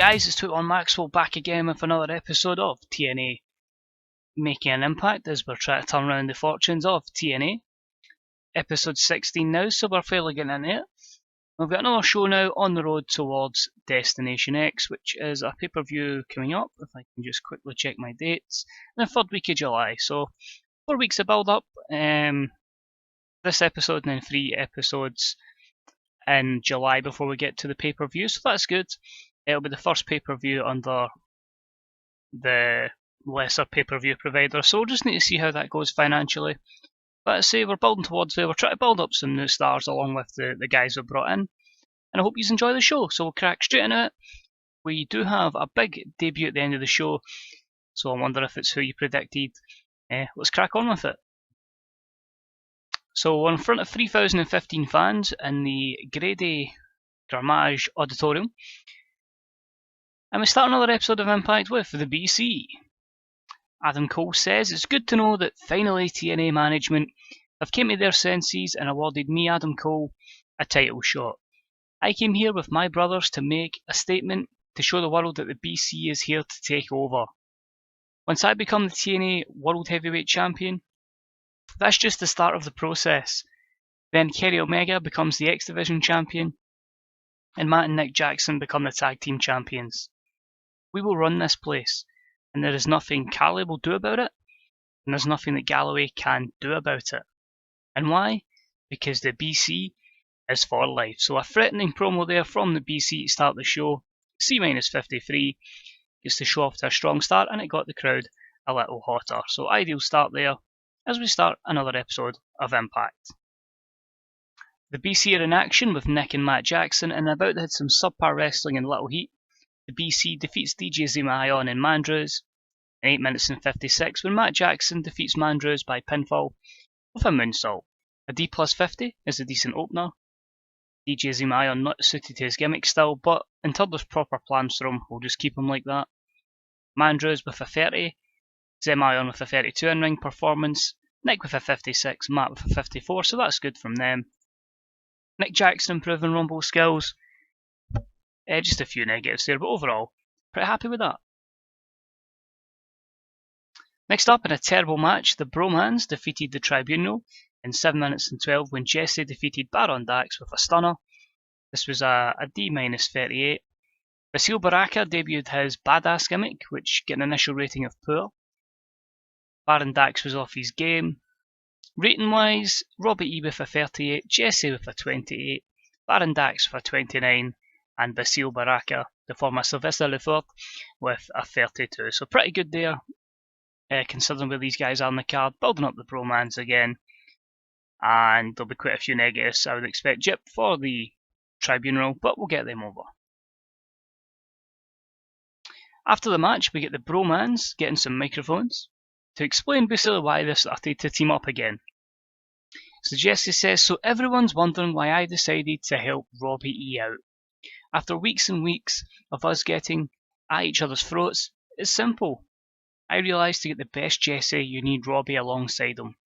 guys, it's TEW2016 Maxwell back again with another episode of TNA Making an Impact as we're trying to turn around the fortunes of TNA. Episode 16 now, so we're fairly getting in it. We've got another show now on the road towards Destination X, which is a pay-per-view coming up, if I can just quickly check my dates, in the third week of July. So 4 weeks of build-up, this episode and then 3 episodes in July before we get to the pay-per-view, so that's good. It'll be the first pay-per-view under the lesser pay-per-view provider, so we'll just need to see how that goes financially. But I say we're building towards it. We're trying to build up some new stars along with the guys we've brought in, and I hope you enjoy the show. So we'll crack straight into it. We do have a big debut at the end of the show, so I wonder if it's who you predicted. Let's crack on with it. So we're in front of 3,015 fans in the Grady Grammage Auditorium. And we start another episode of Impact with the BC. Adam Cole says, "It's good to know that finally TNA management have came to their senses and awarded me, Adam Cole, a title shot. I came here with my brothers to make a statement to show the world that the BC is here to take over. Once I become the TNA World Heavyweight Champion, that's just the start of the process. Then Kenny Omega becomes the X Division Champion, and Matt and Nick Jackson become the Tag Team Champions. We will run this place, and there is nothing Cali will do about it, and there's nothing that Galloway can do about it. And why? Because the BC is for life." So a threatening promo there from the BC to start the show. C-53 gets the show off to a strong start, and it got the crowd a little hotter. So ideal start there as we start another episode of Impact. The BC are in action with Nick and Matt Jackson, and about to hit some subpar wrestling in Little Heat. The BC defeats DJ Zimayon and Mandrews in 8 minutes and 56 when Matt Jackson defeats Mandrews by pinfall with a moonsault. A D plus 50 is a decent opener. DJ Zimayon not suited to his gimmick still, but until there's proper plans for him, we'll just keep him like that. Mandrews with a 30, Zimayon with a 32 in-ring performance, Nick with a 56, Matt with a 54, so that's good from them. Nick Jackson improving Rumble skills. Just a few negatives there, but overall, pretty happy with that. Next up, in a terrible match, the Bromans defeated the Tribunal in 7 minutes and 12 when Jesse defeated Baron Dax with a stunner. This was a D-minus 38. Vasil Baraka debuted his badass gimmick, which got an initial rating of poor. Baron Dax was off his game. Rating wise, Robbie E with a 38, Jesse with a 28, Baron Dax with a 29, and Vasil Baraka, the former Sylvester Lefort, with a 32. So pretty good there, considering where these guys are on the card, building up the bromance again. And there'll be quite a few negatives, I would expect, Jip, for the Tribunal, but we'll get them over. After the match, we get the bromans getting some microphones to explain basically why they started to team up again. So Jesse says, "So everyone's wondering why I decided to help Robbie E out. After weeks and weeks of us getting at each other's throats, it's simple. I realised to get the best Jesse, you need Robbie alongside him.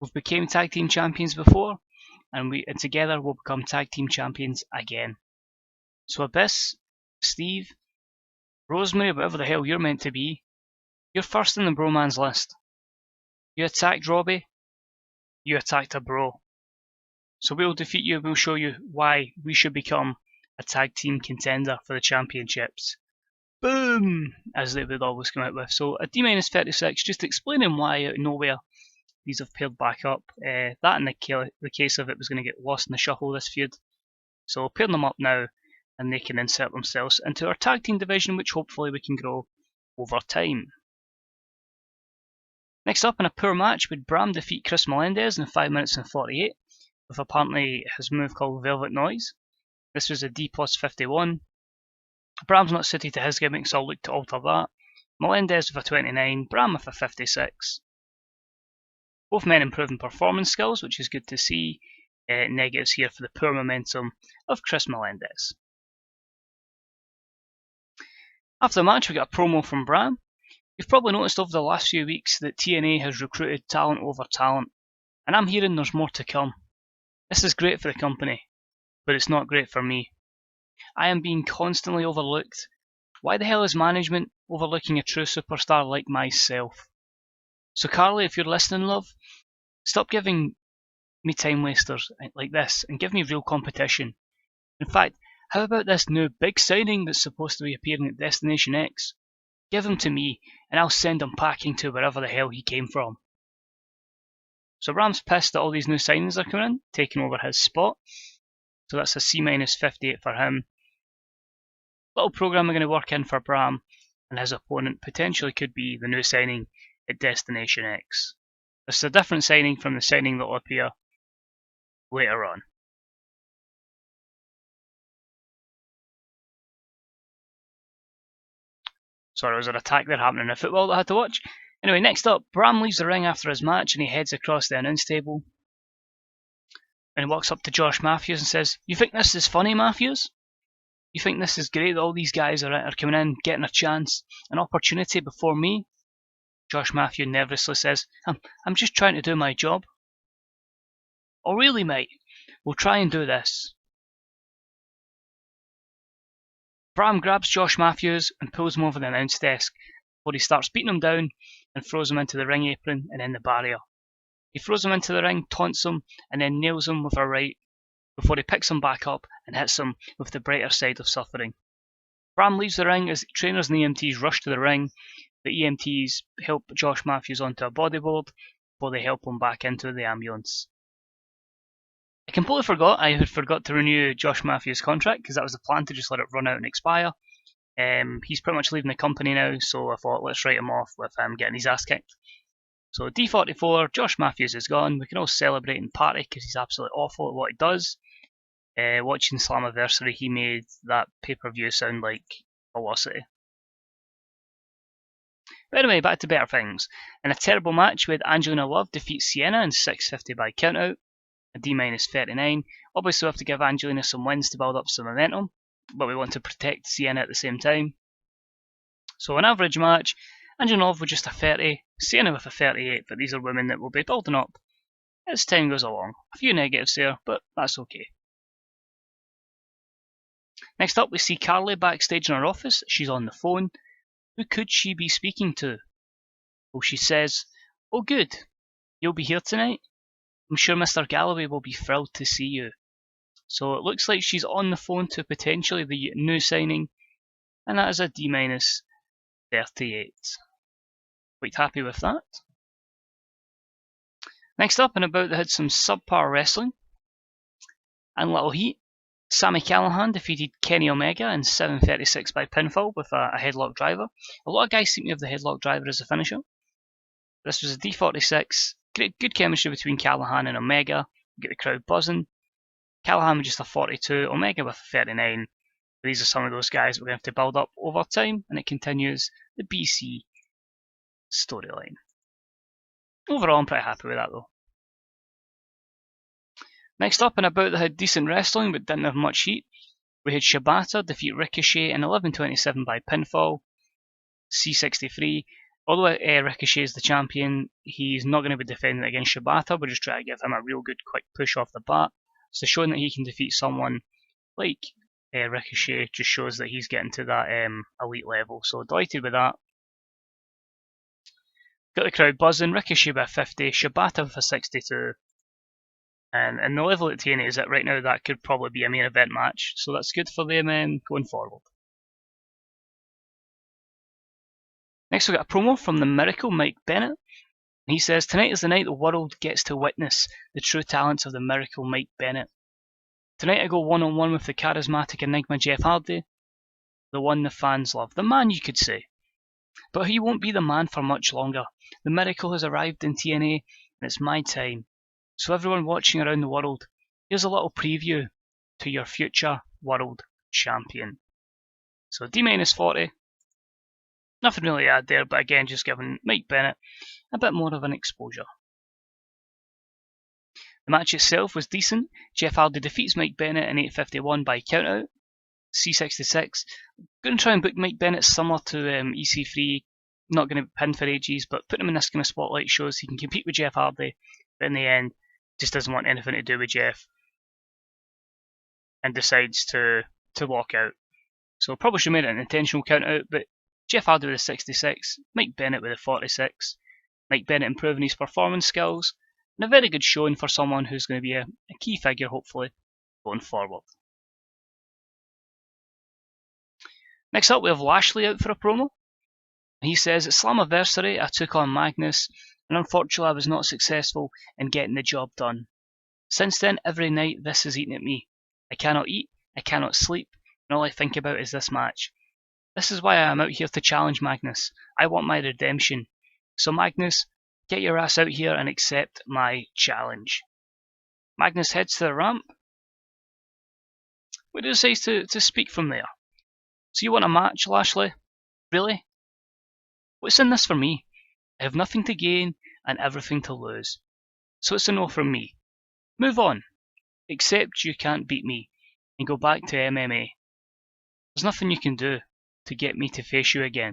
We've become tag team champions before, and together we'll become tag team champions again. So Abyss, Steve, Rosemary, whatever the hell you're meant to be, you're first in the bromance list. You attacked Robbie, you attacked a bro. So we'll defeat you, we'll show you why we should become a tag team contender for the championships." Boom! As they would always come out with. So a D-minus 36, just explaining why out of nowhere these have paired back up. That in the case of it was going to get lost in the shuffle, this feud. So pairing them up now, and they can insert themselves into our tag team division, which hopefully we can grow over time. Next up, in a poor match, would Bram defeat Chris Melendez in 5 minutes and 48, with apparently his move called Velvet Noise. This was a D plus 51. Bram's not suited to his gimmick, so I'll look to alter that. Melendez with a 29, Bram with a 56. Both men improving performance skills, which is good to see. Negatives here for the poor momentum of Chris Melendez. After the match, we got a promo from Bram. You've probably noticed over the last few weeks that TNA has recruited talent over talent, and I'm hearing there's more to come. This is great for the company, but it's not great for me. I am being constantly overlooked. Why the hell is management overlooking a true superstar like myself? So Carly, if you're listening, love, stop giving me time wasters like this and give me real competition. In fact, how about this new big signing that's supposed to be appearing at Destination X? Give him to me, and I'll send him packing to wherever the hell he came from. So Bram's pissed that all these new signings are coming in, taking over his spot. So that's a C-58 for him. Little program we're going to work in for Bram, and his opponent potentially could be the new signing at Destination X. This is a different signing from the signing that will appear later on. Sorry, was there an attack there happening in football that I had to watch? Anyway, next up, Bram leaves the ring after his match and he heads across the announce table. And he walks up to Josh Matthews and says, "You think this is funny, Matthews? You think this is great that all these guys are coming in, getting a chance, an opportunity before me?" Josh Matthews nervously says, I'm just trying to do my job." "Oh really, mate? We'll try and do this." Bram grabs Josh Matthews and pulls him over the announce desk before he starts beating him down and throws him into the ring apron and in the barrier. He throws him into the ring, taunts him, and then nails him with a right before he picks him back up and hits him with the brighter side of suffering. Bram leaves the ring as trainers and EMTs rush to the ring. The EMTs help Josh Matthews onto a bodyboard before they help him back into the ambulance. I completely forgot I had forgot to renew Josh Matthews' contract because that was the plan to just let it run out and expire. He's pretty much leaving the company now, so I thought let's write him off with him getting his ass kicked. So D44, Josh Matthews is gone. We can all celebrate and party because he's absolutely awful at what he does. Watching Slammiversary, he made that pay-per-view sound like Velocity. But anyway, back to better things. In a terrible match, we had Angelina Love defeat Sienna in 650 by countout. A D-39. Obviously we have to give Angelina some wins to build up some momentum, but we want to protect Sienna at the same time. So an average match, Angelina Love with just a 30, Sienna with a 38, but these are women that will be building up as time goes along. A few negatives there, but that's okay. Next up we see Carly backstage in her office. She's on the phone. Who could she be speaking to? Well, she says, "Oh good, you'll be here tonight? I'm sure Mr. Galloway will be thrilled to see you." So it looks like she's on the phone to potentially the new signing, and that is a D-38. Quite happy with that. Next up and about, they had some subpar wrestling and little heat. Sami Callihan defeated Kenny Omega in 7:36 by pinfall with a headlock driver. A lot of guys seem to have the headlock driver as a finisher. This was a D46. Good chemistry between Callihan and Omega. Get the crowd buzzing. Callihan with just a 42, Omega with a 39. These are some of those guys we're going to have to build up over time, and it continues the BC storyline. Overall, I'm pretty happy with that though. Next up and about, they had decent wrestling but didn't have much heat. We had Shibata defeat Ricochet in 11:27 by pinfall. C63. Although Ricochet is the champion, he's not going to be defending against Shibata. We're just trying to give him a real good quick push off the bat. So showing that he can defeat someone like Ricochet just shows that he's getting to that elite level. So delighted with that. Got the crowd buzzing. Ricochet by 50, Shibata with a 62. And the level that TNA is at right now, that could probably be a main event match. So that's good for them going forward. Next, we got a promo from the Miracle, Mike Bennett. He says, "Tonight is the night the world gets to witness the true talents of the Miracle, Mike Bennett. Tonight I go one-on-one with the charismatic enigma Jeff Hardy, the one the fans love, the man you could say. But he won't be the man for much longer. The Miracle has arrived in TNA, and it's my time. So everyone watching around the world, here's a little preview to your future world champion." So D-40. Nothing really to add there, but again, just giving Mike Bennett a bit more of an exposure. The match itself was decent. Jeff Hardy defeats Mike Bennett in 8:51 by countout. C66. Going to try and book Mike Bennett similar to EC3. Not going to pin for ages, but put him in this kind of spotlight shows he can compete with Jeff Hardy, but in the end, just doesn't want anything to do with Jeff and decides to to walk out. So probably should have made it an intentional count out, but Jeff Hardy with a 66, Mike Bennett with a 46, Mike Bennett improving his performance skills, and a very good showing for someone who's going to be a key figure, hopefully, going forward. Next up, we have Lashley out for a promo. He says, at Slammiversary, I took on Magnus, and unfortunately I was not successful in getting the job done. Since then, every night this has eaten at me. I cannot eat, I cannot sleep, and all I think about is this match. This is why I am out here to challenge Magnus. I want my redemption. So Magnus, get your ass out here and accept my challenge. Magnus heads to the ramp. What does he say to speak from there? So you want a match, Lashley? Really? What's in this for me? I have nothing to gain and everything to lose. So it's a no from me. Move on. Accept you can't beat me and go back to MMA. There's nothing you can do to get me to face you again.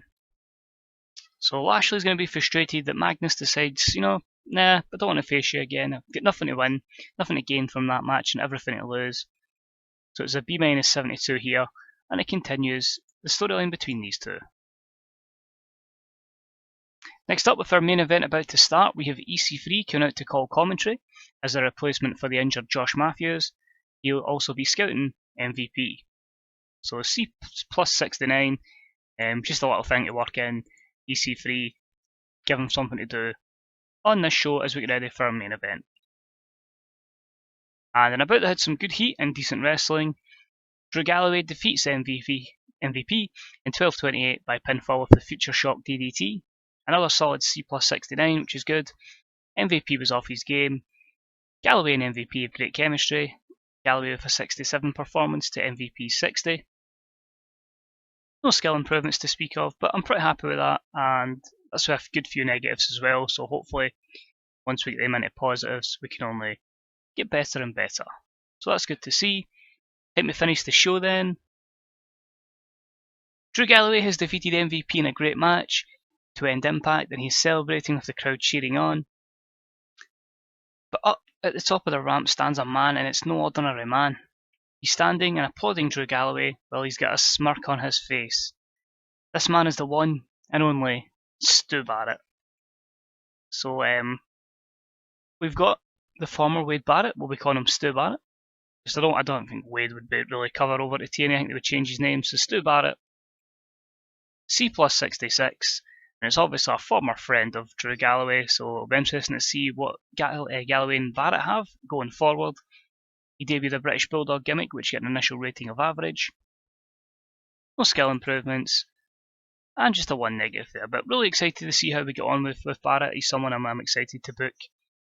So Lashley's going to be frustrated that Magnus decides, nah, I don't want to face you again. I've got nothing to win, nothing to gain from that match and everything to lose. So it's a B-72 here, and it continues the storyline between these two. Next up, with our main event about to start, we have EC3 coming out to call commentary as a replacement for the injured Josh Matthews. He'll also be scouting MVP. So C plus 69, just a little thing to work in. EC3, give him something to do on this show as we get ready for our main event. And then about to hit some good heat and decent wrestling. Drew Galloway defeats MVP in 12:28 by pinfall with the Future Shock DDT. Another solid C plus 69, which is good. MVP was off his game. Galloway and MVP have great chemistry. Galloway with a 67 performance to MVP's 60. No skill improvements to speak of, but I'm pretty happy with that, and that's with a good few negatives as well, so hopefully once we get them into positives we can only get better and better. So that's good to see. Let me finish the show then. Drew Galloway has defeated MVP in a great match to end Impact, and he's celebrating with the crowd cheering on. But up at the top of the ramp stands a man, and it's no ordinary man. He's standing and applauding Drew Galloway while he's got a smirk on his face. This man is the one and only Stu Barrett. So we've got the former Wade Barrett, we'll be calling him Stu Barrett. Because I don't think Wade would be really cover over to TNA, I think they would change his name. So Stu Barrett, C plus 66. And it's obviously a former friend of Drew Galloway, so it'll be interesting to see what Galloway and Barrett have going forward. He debuted a British Bulldog gimmick, which got an initial rating of average. No skill improvements, and just a one negative there. But really excited to see how we get on with Barrett. He's someone I'm excited to book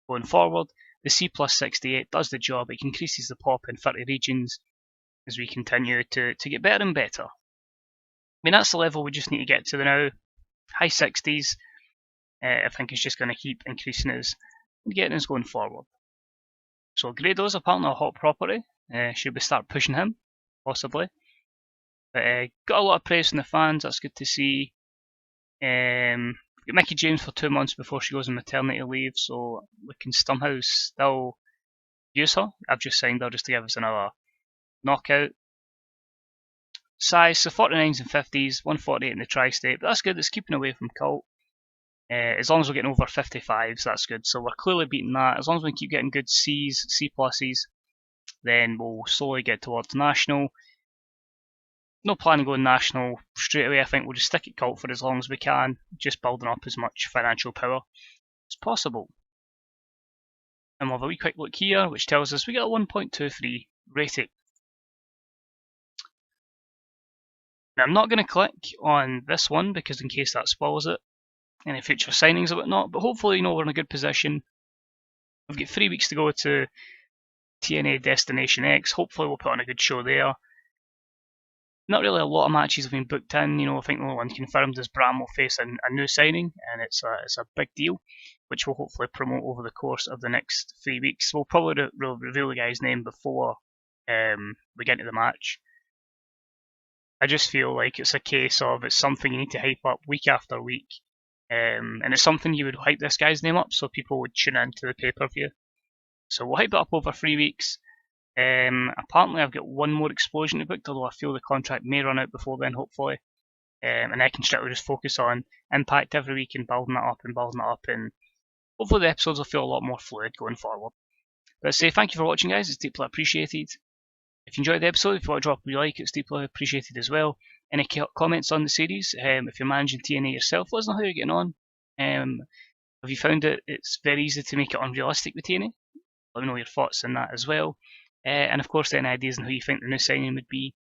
going forward. The C plus 68 does the job. It increases the pop in 30 regions as we continue to get better and better. I mean, that's the level we just need to get to now. High 60s, I think it's just going to keep increasing us and getting us going forward. So Grado's apparently a hot property. Should we start pushing him? Possibly. But got a lot of praise from the fans, that's good to see. Got Mickie James for 2 months before she goes on maternity leave, so we can somehow still use her. I've just signed her just to give us another knockout. Size, so 49s and 50s, 148 in the tri-state, but that's good, it's keeping away from Cult. As long as we're getting over 55s, that's good. So we're clearly beating that. As long as we keep getting good C's, C pluses, then we'll slowly get towards national. No plan on going national straight away. I think we'll just stick at Cult for as long as we can, just building up as much financial power as possible. And we'll have a wee quick look here, which tells us we got a 1.23 rating. Now I'm not going to click on this one because in case that spoils it, any future signings or whatnot, but hopefully we're in a good position. We've got 3 weeks to go to TNA Destination X. Hopefully we'll put on a good show there. Not really a lot of matches have been booked in. I think the only one confirmed is Bram will face a new signing, and it's a big deal, which we'll hopefully promote over the course of the next 3 weeks. We'll probably reveal the guy's name before we get into the match. I just feel like it's a case of it's something you need to hype up week after week. And it's something you would hype this guy's name up so people would tune in to the pay-per-view. So we'll hype it up over 3 weeks. Apparently I've got one more explosion to book, although I feel the contract may run out before then, hopefully. And I can strictly just focus on Impact every week and building it up, and hopefully the episodes will feel a lot more fluid going forward. But say thank you for watching, guys. It's deeply appreciated. If you enjoyed the episode, if you want to drop a like, it's deeply appreciated as well. Any comments on the series? If you're managing TNA yourself, let us know how you're getting on. Have you found it's very easy to make it unrealistic with TNA? Let me know your thoughts on that as well. And of course, any ideas on who you think the new signing would be,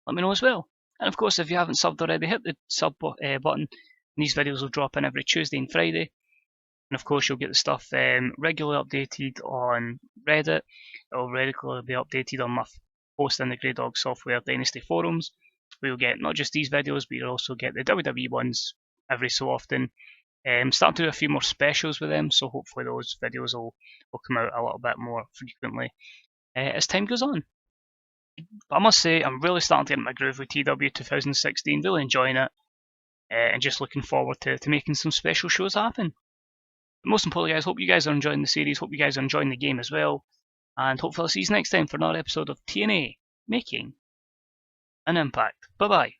let me know as well. And of course, if you haven't subbed already, hit the sub button. These videos will drop in every Tuesday and Friday. And of course, you'll get the stuff regularly updated on Reddit. It will regularly be updated on my post in the Grey Dog Software Dynasty forums. We'll get not just these videos, but you'll also get the WWE ones every so often. Starting to do a few more specials with them, so hopefully those videos will come out a little bit more frequently as time goes on. But I must say, I'm really starting to get in my groove with TEW2016, really enjoying it, and just looking forward to making some special shows happen. But most importantly, guys, hope you guys are enjoying the series, hope you guys are enjoying the game as well, and hopefully I'll see you next time for another episode of TNA Making an Impact. Bye bye.